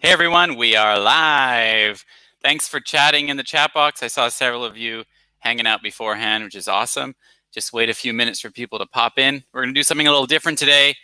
Hey everyone, we are live. Thanks for chatting in the chat box. I saw several of you hanging out beforehand, which is awesome. Just wait a few minutes for people to pop in. We're going to do something a little different today.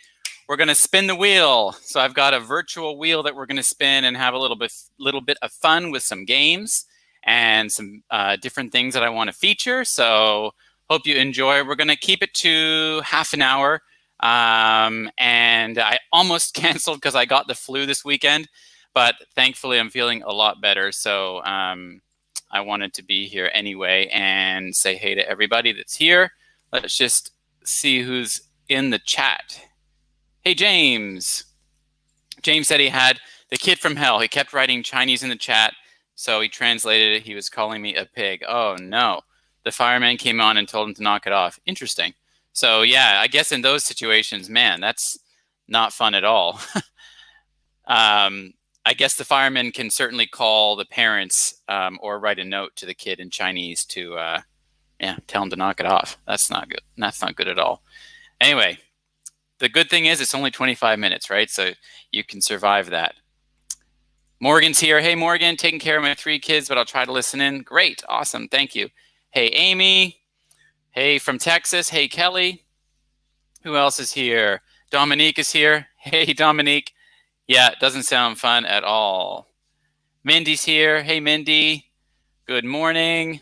We're going to spin the wheel. So I've got a virtual wheel that we're going to spin and have a little bit of fun with some games and some different things that I want to feature. So hope you enjoy. We're going to keep it to half an hour. And I almost canceled because I got the flu this weekend. But thankfully, I'm feeling a lot better. So I wanted to be here anyway and say hey to everybody that's here. Let's just see who's in the chat. Hey, James. James said he had the kid from hell. He kept writing Chinese in the chat. So he translated it. He was calling me a pig. Oh, no. The fireman came on and told him to knock it off. Interesting. So, yeah, I guess in those situations, man, that's not fun at all. I guess the fireman can certainly call the parents or write a note to the kid in Chinese to tell him to knock it off. That's not good. That's not good at all. Anyway, the good thing is it's only 25 minutes, right? So you can survive that. Morgan's here. Hey, Morgan, taking care of my 3 kids, but I'll try to listen in. Great. Awesome. Thank you. Hey, Amy. Hey, from Texas. Hey, Kelly. Who else is here? Dominique is here. Hey, Dominique. Yeah, it doesn't sound fun at all. Mindy's here. Hey, Mindy. Good morning.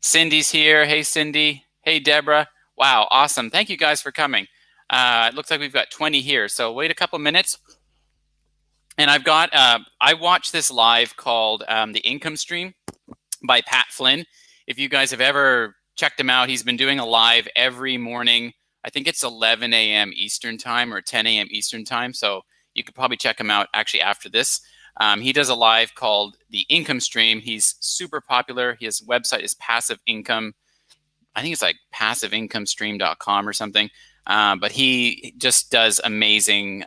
Cindy's here. Hey, Cindy. Hey, Deborah. Wow, awesome. Thank you guys for coming. It looks like we've got 20 here. So wait a couple minutes. And I've got, I watched this live called The Income Stream by Pat Flynn. If you guys have ever checked him out, he's been doing a live every morning. I think it's 11 a.m. Eastern time or 10 a.m. Eastern time. So you could probably check him out actually after this. He does a live called The Income Stream. He's super popular. His website is Passive Income. I think it's like passiveincomestream.com or something. But he just does amazing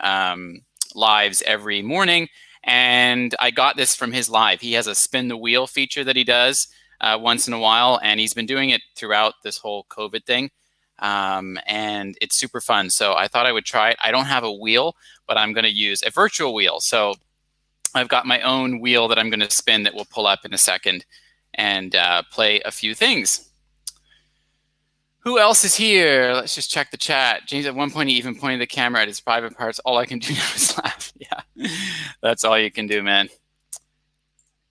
lives every morning. And I got this from his live. He has a spin the wheel feature that he does once in a while. And he's been doing it throughout this whole COVID thing. And it's super fun. So I thought I would try it. I don't have a wheel, but I'm going to use a virtual wheel. So I've got my own wheel that I'm going to spin that will pull up in a second and play a few things. Who else is here? Let's just check the chat. James, at one point, he even pointed the camera at his private parts. All I can do now is laugh. Yeah, that's all you can do, man.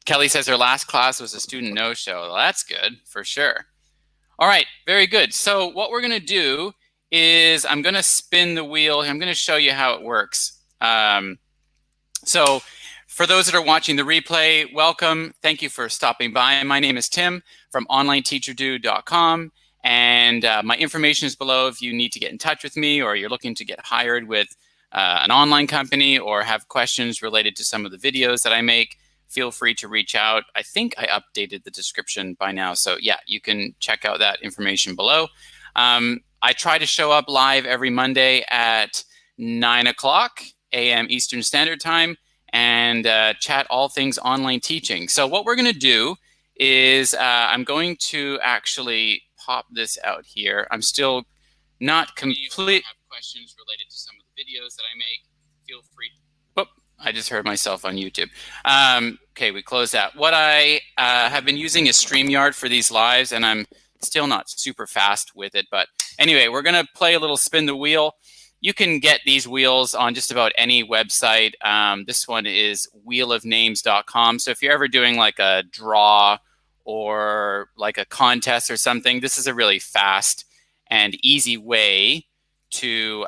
Kelly says her last class was a student no-show. Well, that's good, for sure. All right, very good. So what we're going to do is I'm going to spin the wheel. I'm going to show you how it works. So for those that are watching the replay, welcome. Thank you for stopping by. My name is Tim from onlineteacherdude.com. And my information is below if you need to get in touch with me or you're looking to get hired with an online company or have questions related to some of the videos that I make. Feel free to reach out. I think I updated the description by now. So yeah, you can check out that information below. I try to show up live every Monday at 9 o'clock a.m. Eastern Standard Time and chat all things online teaching. So what we're going to do is I'm going to actually pop this out here. I'm still not complete. Have questions related to some of the videos that I make, feel free. I just heard myself on YouTube. Okay, we close that. What I have been using is StreamYard for these lives, and I'm still not super fast with it. But anyway, we're going to play a little spin the wheel. You can get these wheels on just about any website. This one is wheelofnames.com. So if you're ever doing like a draw or like a contest or something, this is a really fast and easy way to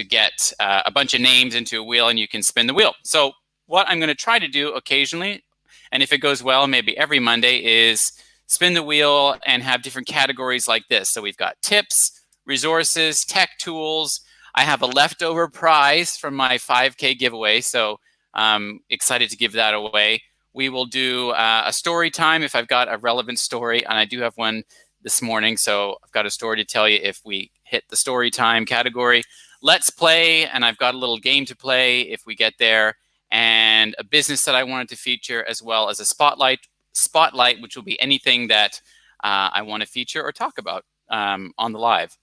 get a bunch of names into a wheel and you can spin the wheel. So what I'm going to try to do occasionally, and if it goes well, maybe every Monday, is spin the wheel and have different categories like this. So we've got tips, resources, tech tools. I have a leftover prize from my 5K giveaway, so I'm excited to give that away. We will do a story time if I've got a relevant story, and I do have one this morning, so I've got a story to tell you if we hit the story time category. Let's play, and I've got a little game to play if we get there, and a business that I wanted to feature, as well as a spotlight, which will be anything that I want to feature or talk about on the live,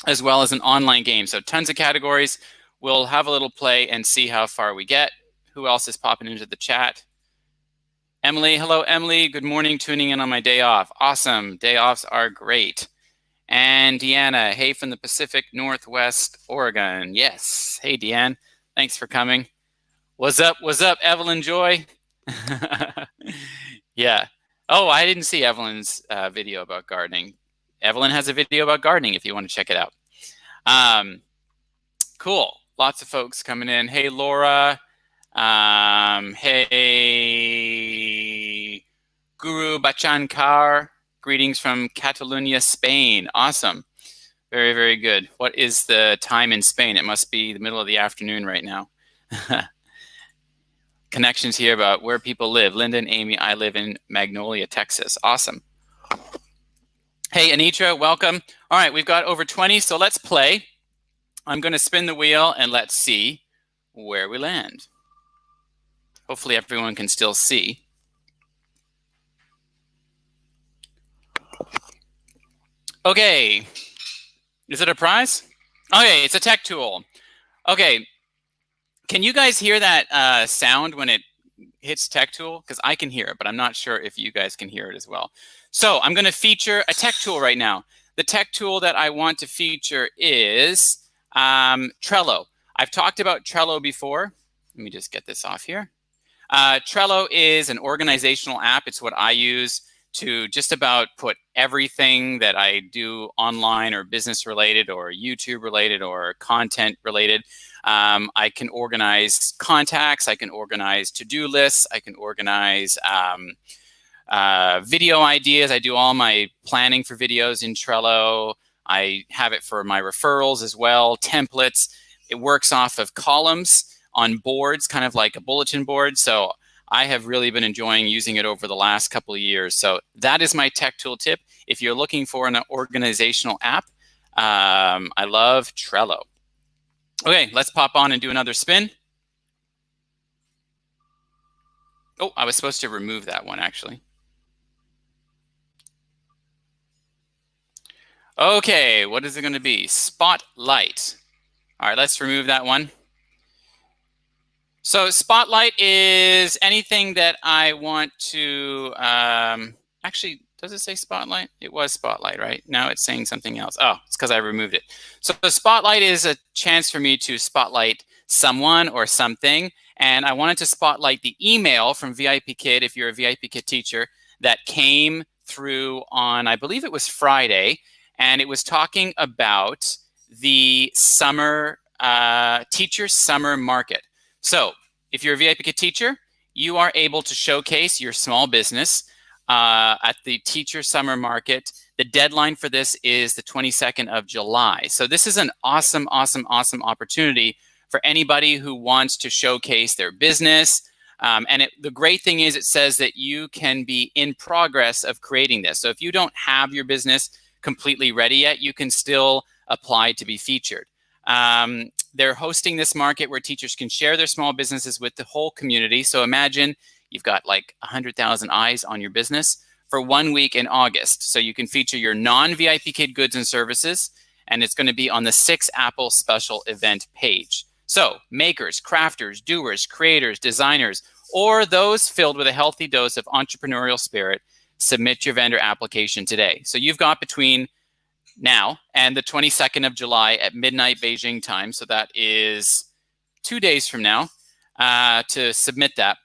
as well as an online game. So tons of categories. We'll have a little play and see how far we get. Who else is popping into the chat? Emily, hello, Emily. Good morning, tuning in on my day off. Awesome. Day offs are great. And Deanna, hey, from the Pacific Northwest, Oregon. Yes. Hey, Deanne. Thanks for coming. What's up, Evelyn Joy? Yeah. Oh, I didn't see Evelyn's video about gardening. Evelyn has a video about gardening if you want to check it out. Cool. Lots of folks coming in. Hey, Laura. Hey, Guru Bachankar. Greetings from Catalonia, Spain. Awesome. Very, very good. What is the time in Spain? It must be the middle of the afternoon right now. Connections here about where people live. Linda and Amy, I live in Magnolia, Texas. Awesome. Hey, Anitra, welcome. All right, we've got over 20, so let's play. I'm going to spin the wheel and let's see where we land. Hopefully everyone can still see. Okay, is it a prize? Okay, it's a tech tool. Okay, can you guys hear that sound when it hits tech tool? Because I can hear it, but I'm not sure if you guys can hear it as well. So I'm going to feature a tech tool right now. The tech tool that I want to feature is Trello. I've talked about Trello before. Let me just get this off here. Trello is an organizational app. It's what I use to just about put everything that I do online or business related or YouTube related or content related. I can organize contacts. I can organize to-do lists. I can organize video ideas. I do all my planning for videos in Trello. I have it for my referrals as well, templates. It works off of columns on boards, kind of like a bulletin board. So I have really been enjoying using it over the last couple of years. So that is my tech tool tip. If you're looking for an organizational app, I love Trello. Okay, let's pop on and do another spin. Oh, I was supposed to remove that one actually. Okay, what is it going to be? Spotlight. All right, let's remove that one. So Spotlight is anything that I want to, actually, does it say Spotlight? It was Spotlight, right? Now it's saying something else. Oh, it's because I removed it. So the Spotlight is a chance for me to spotlight someone or something. And I wanted to spotlight the email from VIP Kid, if you're a VIP Kid teacher, that came through on, I believe it was Friday. And it was talking about the summer, teacher summer market. So if you're a VIP Kid teacher, you are able to showcase your small business at the Teacher Summer Market. The deadline for this is the 22nd of July. So this is an awesome, awesome, awesome opportunity for anybody who wants to showcase their business. And the great thing is it says that you can be in progress of creating this. So if you don't have your business completely ready yet, you can still apply to be featured. They're hosting this market where teachers can share their small businesses with the whole community. So imagine you've got like 100,000 eyes on your business for 1 week in August. So you can feature your non-VIP Kid goods and services, and it's going to be on the 6 Apple special event page. So makers, crafters, doers, creators, designers, or those filled with a healthy dose of entrepreneurial spirit, submit your vendor application today. So you've got between now and the 22nd of July at midnight Beijing time. So that is 2 days from now to submit that.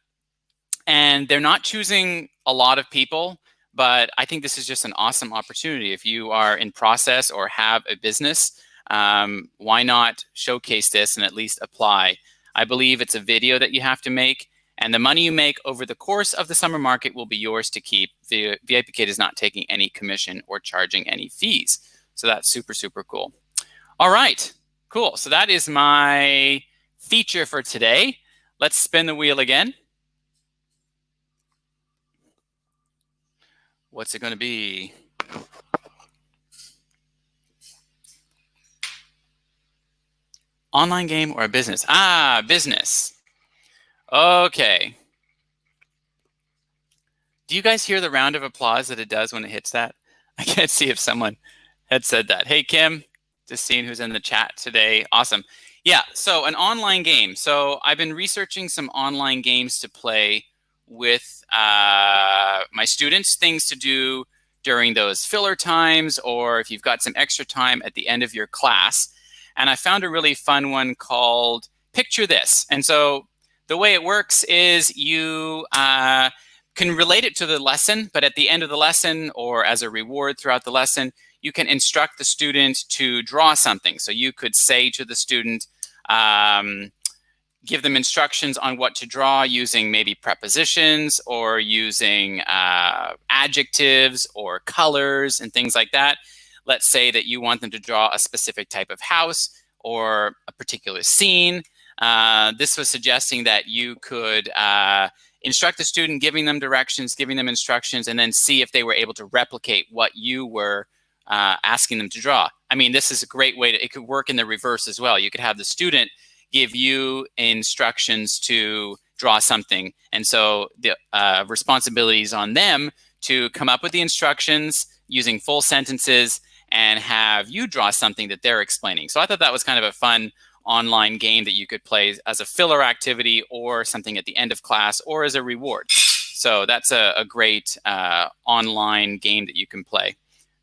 And they're not choosing a lot of people, but I think this is just an awesome opportunity. If you are in process or have a business, why not showcase this and at least apply? I believe it's a video that you have to make, and the money you make over the course of the summer market will be yours to keep. The VIP Kid is not taking any commission or charging any fees. So that's super, super cool. All right, cool. So that is my feature for today. Let's spin the wheel again. What's it going to be? Online game or a business? Ah, business. Okay. Do you guys hear the round of applause that it does when it hits that? I can't see if someone had said that. Hey, Kim, just seeing who's in the chat today. Awesome. Yeah, so an online game. So I've been researching some online games to play with my students, things to do during those filler times, or if you've got some extra time at the end of your class. And I found a really fun one called Picture This. And so the way it works is you can relate it to the lesson, but at the end of the lesson or as a reward throughout the lesson, you can instruct the student to draw something. So you could say to the student, give them instructions on what to draw using maybe prepositions or using adjectives or colors and things like that. Let's say that you want them to draw a specific type of house or a particular scene. This was suggesting that you could instruct the student, giving them directions, giving them instructions, and then see if they were able to replicate what you were asking them to draw. I mean, this is a great way to, it could work in the reverse as well. You could have the student give you instructions to draw something. And so the responsibility is on them to come up with the instructions using full sentences and have you draw something that they're explaining. So I thought that was kind of a fun online game that you could play as a filler activity or something at the end of class or as a reward. So that's a great online game that you can play.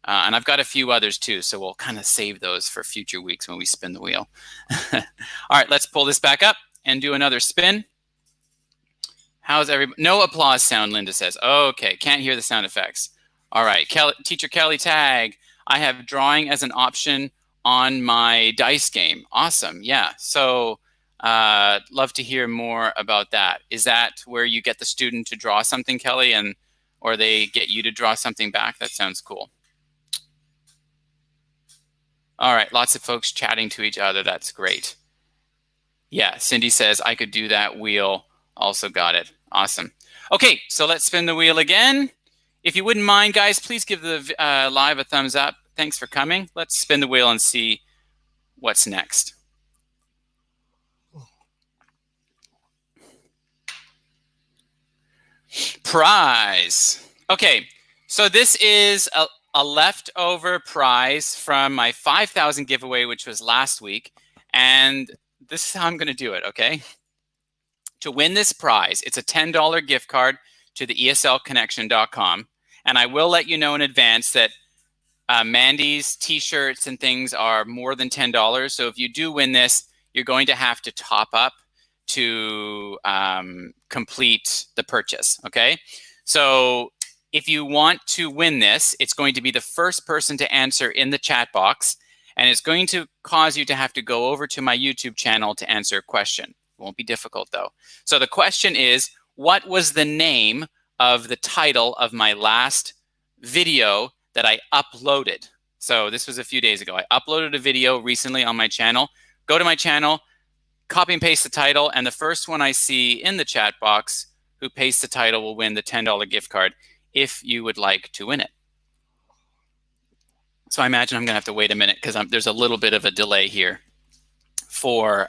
And I've got a few others too, so we'll kind of save those for future weeks when we spin the wheel. All right, let's pull this back up and do another spin. How's everybody? No applause sound, Linda says. Okay, can't hear the sound effects. All right, Teacher Kelly Tag. I have drawing as an option on my dice game. Awesome, yeah. So love to hear more about that. Is that where you get the student to draw something, Kelly, or they get you to draw something back? That sounds cool. All right, lots of folks chatting to each other. That's great. Yeah, Cindy says, I could do that wheel. Also got it. Awesome. Okay, so let's spin the wheel again. If you wouldn't mind, guys, please give the live a thumbs up. Thanks for coming. Let's spin the wheel and see what's next. Prize. Okay, so this is a leftover prize from my 5,000 giveaway, which was last week. And this is how I'm going to do it, okay? To win this prize, it's a $10 gift card to the ESLconnection.com. And I will let you know in advance that Mandy's t-shirts and things are more than $10. So if you do win this, you're going to have to top up to complete the purchase, okay? So if you want to win this, it's going to be the first person to answer in the chat box, and it's going to cause you to have to go over to my YouTube channel to answer a question. It won't be difficult though. So the question is, what was the name of the title of my last video that I uploaded? So this was a few days ago. I uploaded a video recently on my channel. Go to my channel, copy and paste the title, and the first one I see in the chat box who pastes the title will win the $10 gift card if you would like to win it. So I imagine I'm going to have to wait a minute because there's a little bit of a delay here for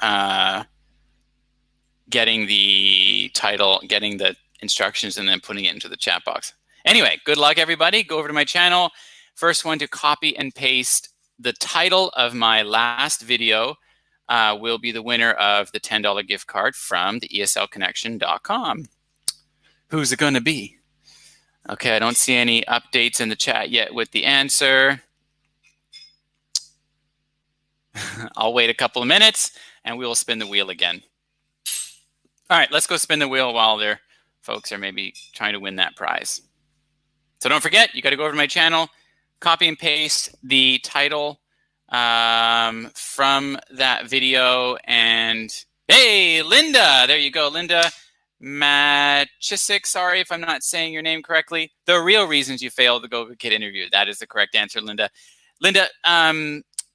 getting the title, getting the instructions, and then putting it into the chat box. Anyway, good luck, everybody. Go over to my channel. First one to copy and paste the title of my last video will be the winner of the $10 gift card from the ESLconnection.com. Who's it going to be? Okay, I don't see any updates in the chat yet with the answer. I'll wait a couple of minutes and we will spin the wheel again. All right, let's go spin the wheel while folks are maybe trying to win that prize. So don't forget, you got to go over to my channel, copy and paste the title from that video. And hey, Linda, there you go, Linda Machisic, sorry if I'm not saying your name correctly. The real reasons you failed the Go-Go Kid interview. That is the correct answer, Linda. Linda,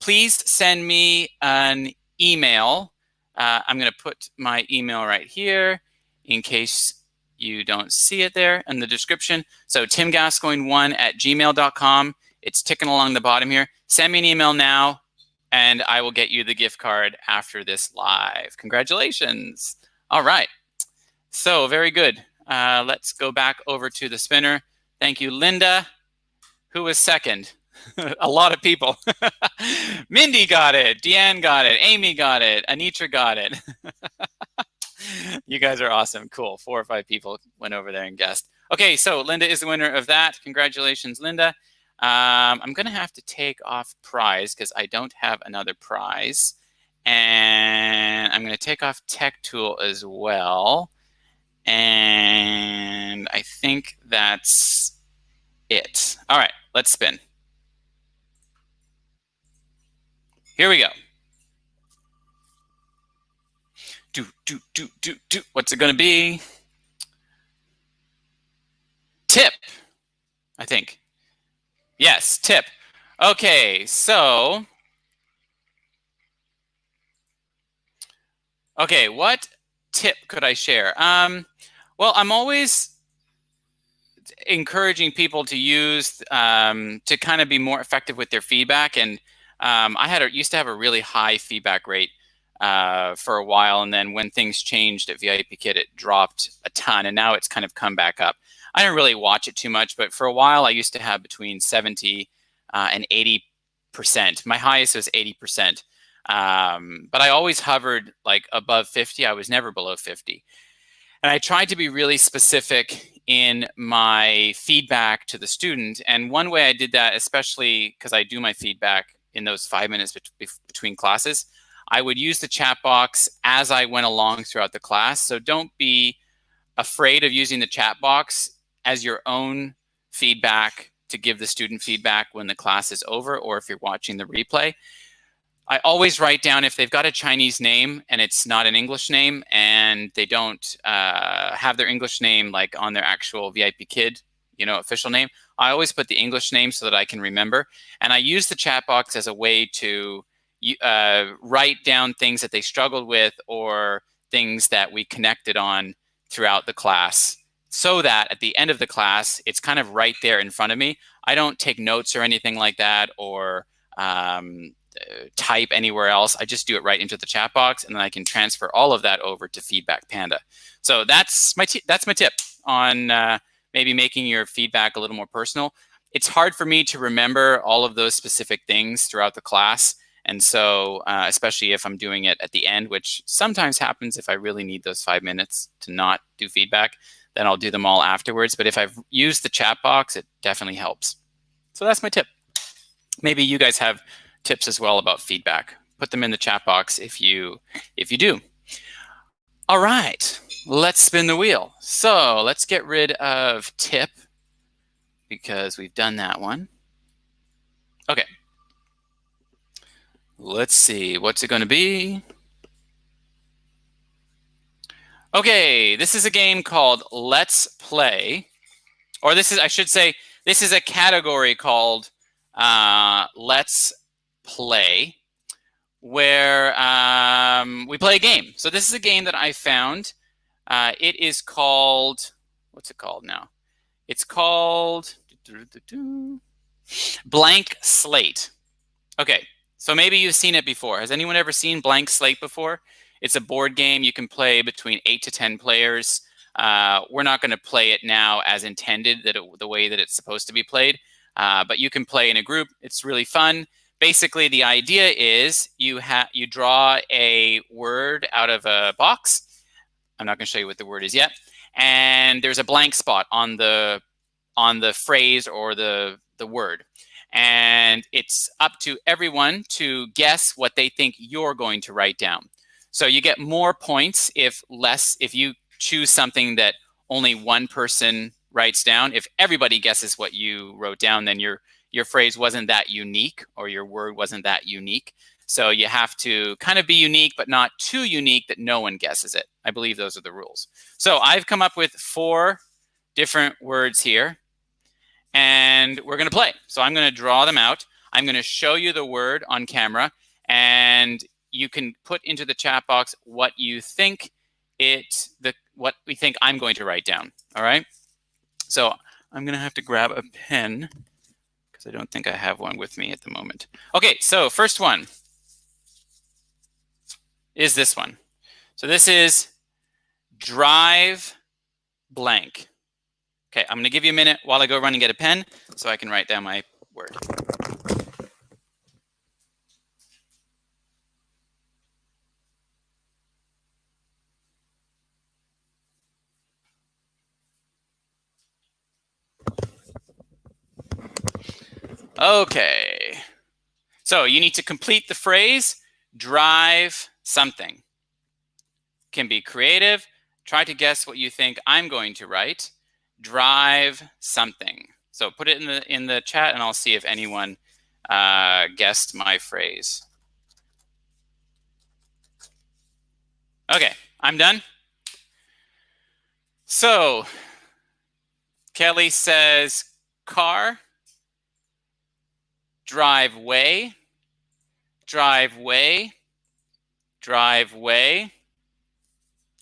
please send me an email. I'm going to put my email right here in case you don't see it there in the description. So timgascoigne1@gmail.com. It's ticking along the bottom here. Send me an email now and I will get you the gift card after this live. Congratulations. All right. So very good. Let's go back over to the spinner. Thank you, Linda. Who was second? A lot of people. Mindy got it. Deanne got it. Amy got it. Anitra got it. You guys are awesome. Cool. 4 or 5 people went over there and guessed. Okay, so Linda is the winner of that. Congratulations, Linda. I'm going to have to take off prize because I don't have another prize. And I'm going to take off Tech Tool as well. And I think that's it. All right, let's spin. Here we go. What's it going to be? Tip, I think. Yes, tip. Okay, so. Okay, what tip could I share? Well, I'm always encouraging people to use to kind of be more effective with their feedback. And I used to have a really high feedback rate for a while, and then when things changed at VIP Kit, it dropped a ton, and now it's kind of come back up. I don't really watch it too much, but for a while I used to have between 70 and 80%. My highest was 80%, but I always hovered like above 50. I was never below 50, and I tried to be really specific in my feedback to the student. And one way I did that, especially because I do my feedback in those 5 minutes between classes, I would use the chat box as I went along throughout the class. So don't be afraid of using the chat box as your own feedback to give the student feedback when the class is over, or if you're watching the replay. I always write down if they've got a Chinese name and it's not an English name, and they don't have their English name like on their actual VIP Kid, official name. I always put the English name so that I can remember. And I use the chat box as a way to write down things that they struggled with or things that we connected on throughout the class, so that at the end of the class, it's kind of right there in front of me. I don't take notes or anything like that, or type anywhere else. I just do it right into the chat box, and then I can transfer all of that over to Feedback Panda. So that's my tip on maybe making your feedback a little more personal. It's hard for me to remember all of those specific things throughout the class, and so especially if I'm doing it at the end, which sometimes happens if I really need those 5 minutes to not do feedback, then I'll do them all afterwards. But if I've used the chat box, it definitely helps. So that's my tip. Maybe you guys have tips as well about feedback. Put them in the chat box if you do. All right, let's spin the wheel. So let's get rid of tip because we've done that one. Okay. Let's see, what's it going to be? Okay, this is a game called Let's Play, or I should say, this is a category called Let's Play, where we play a game. So this is a game that I found. It is called, what's it called now? It's called Blank Slate. Okay, so maybe you've seen it before. Has anyone ever seen Blank Slate before? It's a board game. You can play between 8 to 10 players. We're not going to play it now as intended, the way that it's supposed to be played, but you can play in a group. It's really fun. Basically, the idea is you draw a word out of a box. I'm not going to show you what the word is yet. And there's a blank spot on the phrase or the word. And it's up to everyone to guess what they think you're going to write down. So you get more points if you choose something that only one person writes down. If everybody guesses what you wrote down, then your phrase wasn't that unique, or your word wasn't that unique. So you have to kind of be unique, but not too unique that no one guesses it. I believe those are the rules. So I've come up with 4 different words here, and we're going to play. So I'm going to draw them out. I'm going to show you the word on camera, and you can put into the chat box what you think what we think I'm going to write down. All right. So I'm going to have to grab a pen because I don't think I have one with me at the moment. Okay, so first one is this one. So this is drive blank. Okay, I'm going to give you a minute while I go run and get a pen so I can write down my word. Okay. So you need to complete the phrase, drive something. Can be creative. Try to guess what you think I'm going to write. Drive something. So put it in the chat and I'll see if anyone guessed my phrase. Okay, I'm done. So Kelly says car, driveway, driveway, driveway.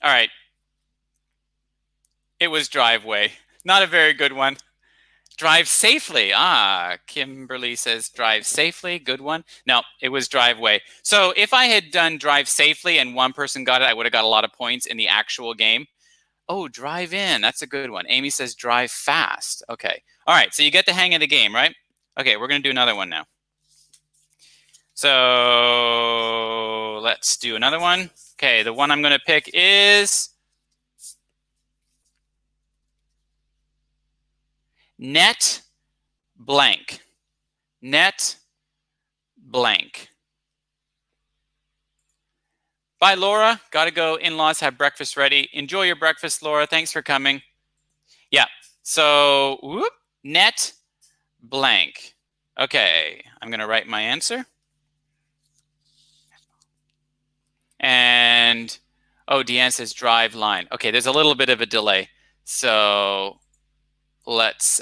All right. It was driveway. Not a very good one. Drive safely. Ah, Kimberly says drive safely. Good one. No, it was driveway. So if I had done drive safely and one person got it, I would have got a lot of points in the actual game. Oh, drive in. That's a good one. Amy says drive fast. Okay. All right. So you get the hang of the game, right? Okay. We're going to do another one now. So let's do another one. Okay. The one I'm going to pick is net blank. Net blank. Bye, Laura. Got to go. In-laws have breakfast ready. Enjoy your breakfast, Laura. Thanks for coming. Yeah. So, whoop, net blank. Okay. I'm going to write my answer. And, oh, Deanne says drive line. Okay. There's a little bit of a delay. So let's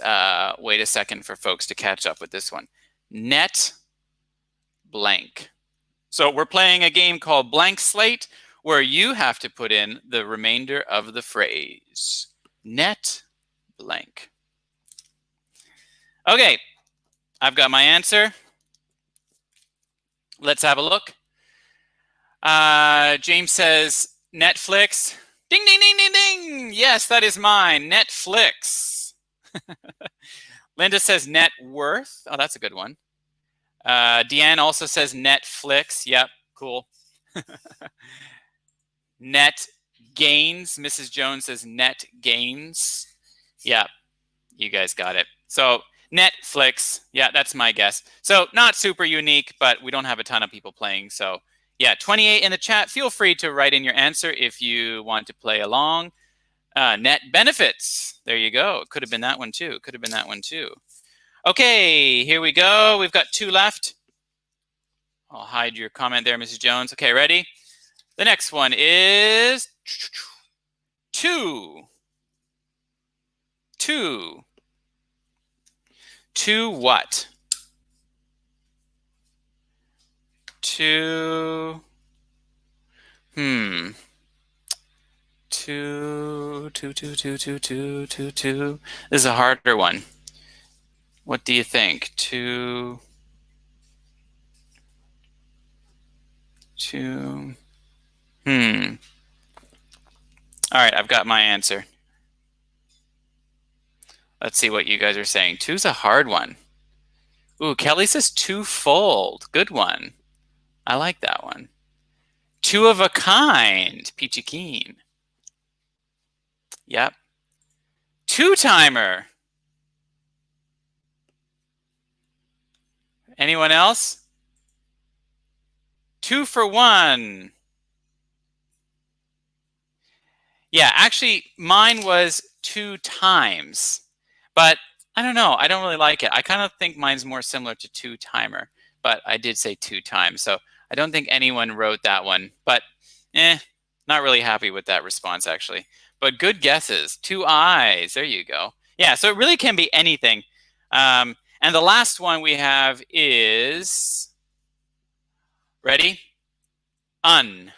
wait a second for folks to catch up with this one. Net blank. So we're playing a game called Blank Slate, where you have to put in the remainder of the phrase. Net blank. Okay, I've got my answer. Let's have a look. James says Netflix. Ding, ding, ding, ding, ding. Yes, that is mine. Netflix. Linda says net worth. Oh, that's a good one. Deanne also says Netflix. Yep, cool. Net gains. Mrs. Jones says net gains. Yeah, you guys got it. So Netflix. Yeah, that's my guess. So not super unique, but we don't have a ton of people playing. So yeah, 28 in the chat. Feel free to write in your answer if you want to play along. Net benefits. There you go. It could have been that one too. Could have been that one too. Okay, here we go. We've got 2 left. I'll hide your comment there, Mrs. Jones. Okay, ready? The next one is 2. 2. To what? To, This is a harder one. What do you think? All right, I've got my answer. Let's see what you guys are saying. Two's a hard one. Ooh, Kelly says twofold. Good one. I like that one. Two of a kind. Peachy Keen. Yep. Two-timer. Anyone else? 2 for 1. Yeah, actually, mine was 2 times. But I don't know. I don't really like it. I kind of think mine's more similar to two-timer. But I did say 2 times. So I don't think anyone wrote that one. But not really happy with that response, actually. But good guesses. 2 eyes. There you go. Yeah, so it really can be anything. And the last one we have is, ready? Unblank.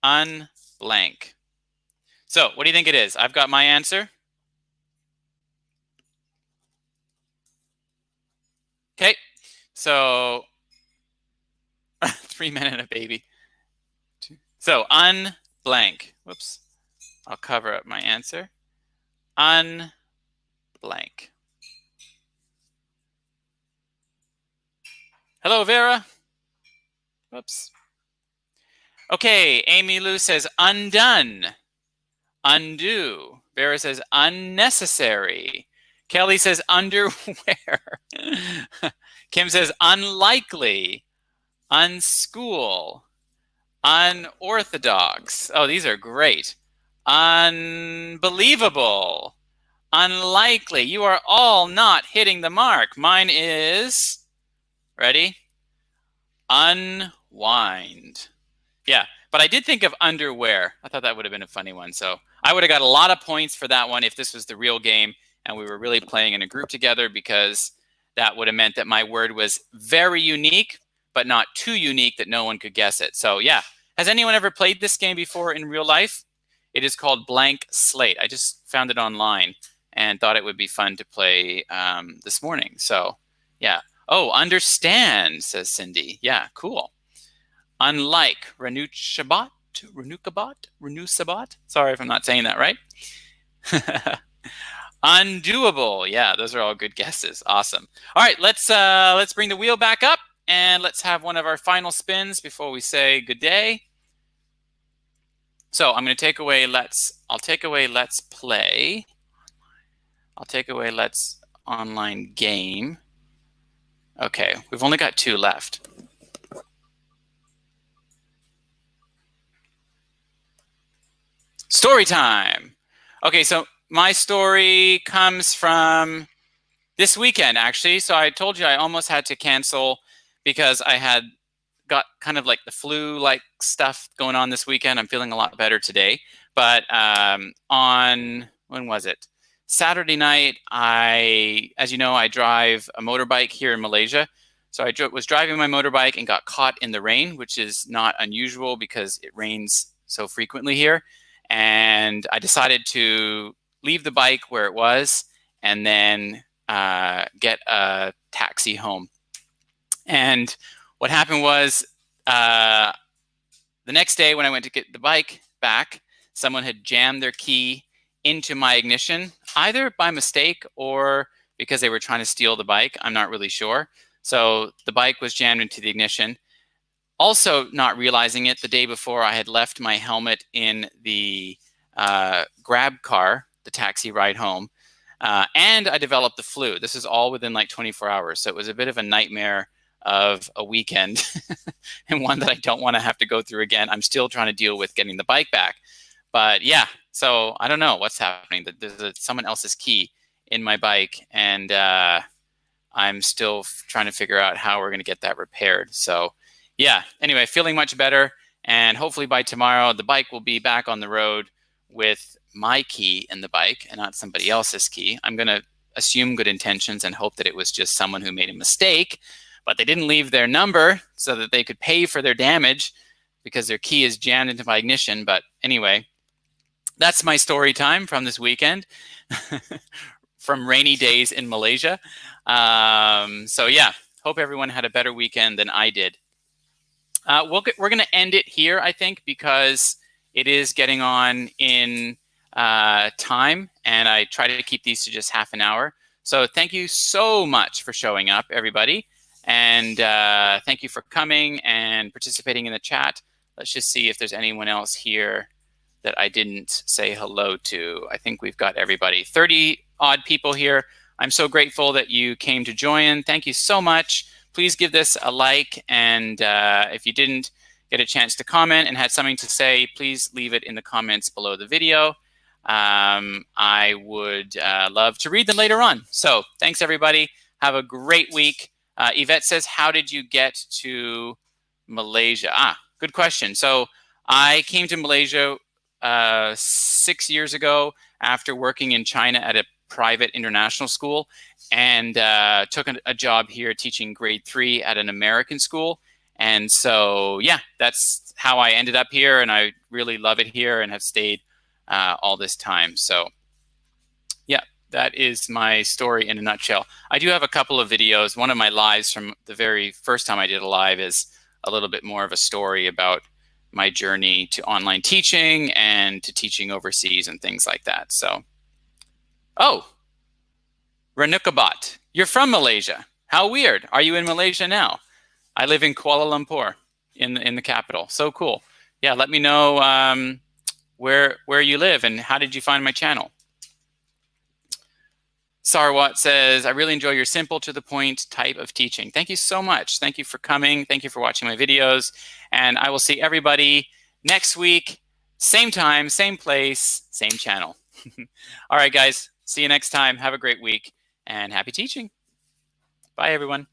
Unblank. So what do you think it is? I've got my answer. Okay, so 3 men and a baby. So unblank. Whoops. I'll cover up my answer. Unblank. Hello, Vera. Whoops. Okay, Amy Lou says undone. Undo. Vera says unnecessary. Kelly says underwear. Kim says unlikely, unschool, unorthodox. Oh, these are great. Unbelievable, unlikely. You are all not hitting the mark. Mine is, ready? Unwind. Yeah, but I did think of underwear. I thought that would have been a funny one. So I would have got a lot of points for that one if this was the real game and we were really playing in a group together, because that would have meant that my word was very unique, but not too unique that no one could guess it. So yeah, has anyone ever played this game before in real life? It is called Blank Slate. I just found it online and thought it would be fun to play this morning. So yeah. Oh, understand, says Cindy. Yeah, cool. Unlike Renukabat. Sorry if I'm not saying that right. Undoable. Yeah, those are all good guesses. Awesome. All right, let's bring the wheel back up and let's have one of our final spins before we say good day. So I'm going to take away I'll take away let's play. I'll take away let's online game. Okay, we've only got 2 left. Story time. Okay, so my story comes from this weekend, actually. So I told you I almost had to cancel because I had got kind of like the flu-like stuff going on this weekend. I'm feeling a lot better today. But on, when was it? Saturday night, as you know, I drive a motorbike here in Malaysia. So I was driving my motorbike and got caught in the rain, which is not unusual because it rains so frequently here. And I decided to leave the bike where it was and then get a taxi home. And what happened was the next day when I went to get the bike back, someone had jammed their key into my ignition, either by mistake or because they were trying to steal the bike. I'm not really sure. So the bike was jammed into the ignition. Also not realizing it, the day before I had left my helmet in the grab car, the taxi ride home, and I developed the flu. This is all within like 24 hours. So it was a bit of a nightmare of a weekend and one that I don't want to have to go through again. I'm still trying to deal with getting the bike back. But yeah, so I don't know what's happening. There's someone else's key in my bike, and I'm still trying to figure out how we're going to get that repaired. So yeah, anyway, feeling much better. And hopefully by tomorrow, the bike will be back on the road with my key in the bike and not somebody else's key. I'm going to assume good intentions and hope that it was just someone who made a mistake, but they didn't leave their number so that they could pay for their damage because their key is jammed into my ignition. But anyway, that's my story time from this weekend, from rainy days in Malaysia. So yeah, hope everyone had a better weekend than I did. We're going to end it here, I think, because it is getting on in time, and I try to keep these to just half an hour. So thank you so much for showing up, everybody. And thank you for coming and participating in the chat. Let's just see if there's anyone else here that I didn't say hello to. I think we've got everybody. 30 odd people here. I'm so grateful that you came to join. Thank you so much. Please give this a like, and if you didn't get a chance to comment and had something to say, please leave it in the comments below the video. I would love to read them later on. So thanks, everybody. Have a great week. Yvette says, how did you get to Malaysia? Good question. So I came to Malaysia 6 years ago after working in China at a private international school, and took a job here teaching grade 3 at an American school. And so, yeah, that's how I ended up here, and I really love it here and have stayed all this time. So, yeah, that is my story in a nutshell. I do have a couple of videos. One of my lives from the very first time I did a live is a little bit more of a story about my journey to online teaching and to teaching overseas and things like that. So, oh, Ranukabat, you're from Malaysia. How weird. Are you in Malaysia now? I live in Kuala Lumpur in the capital. So cool. Yeah, let me know where you live and how did you find my channel. Sarwat says, I really enjoy your simple to the point type of teaching. Thank you so much. Thank you for coming. Thank you for watching my videos. And I will see everybody next week, same time, same place, same channel. All right, guys. See you next time. Have a great week and happy teaching. Bye, everyone.